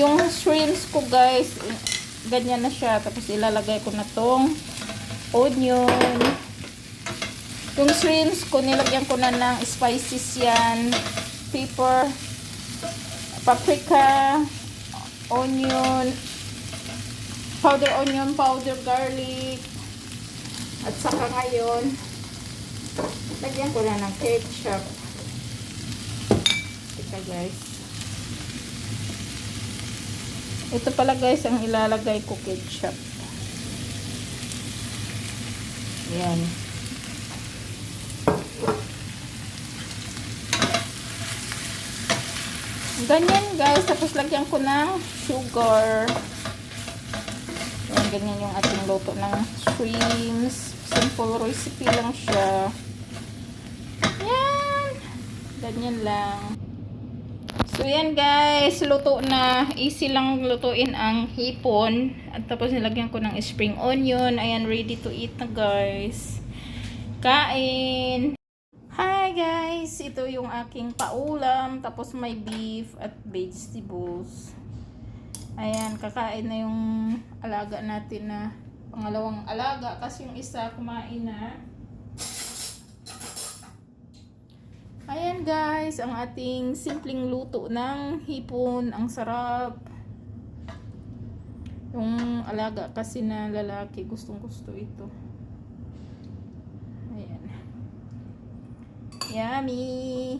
Yung shrimps ko guys, ganyan na siya. Tapos ilalagay ko na tong onion. Yung shrimps ko, nilagyan ko na ng spices yan. Pepper, paprika, onion, powder onion, powder garlic. At saka ngayon, lagyan ko na ng ketchup. Ito guys. Ito pala guys ang ilalagay ko, ketchup. Ayan. Ganyan guys. Tapos lagyan ko ng sugar. Ayan, ganyan yung ating luto ng shrimps. Simple recipe lang siya. Ayan. Ganyan lang. So, yan guys, luto na. Easy lang lutuin ang hipon. At tapos nilagyan ko ng spring onion. Ayan, ready to eat na guys. Kain! Hi guys! Ito yung aking paulam. Tapos may beef at vegetables. Ayan, kakain na yung alaga natin na pangalawang alaga. Kasi yung isa kumain na. Ayan guys, ang ating simpleng luto ng hipon. Ang sarap. Yung alaga kasi na lalaki, gustong gusto ito. Ayan. Yummy!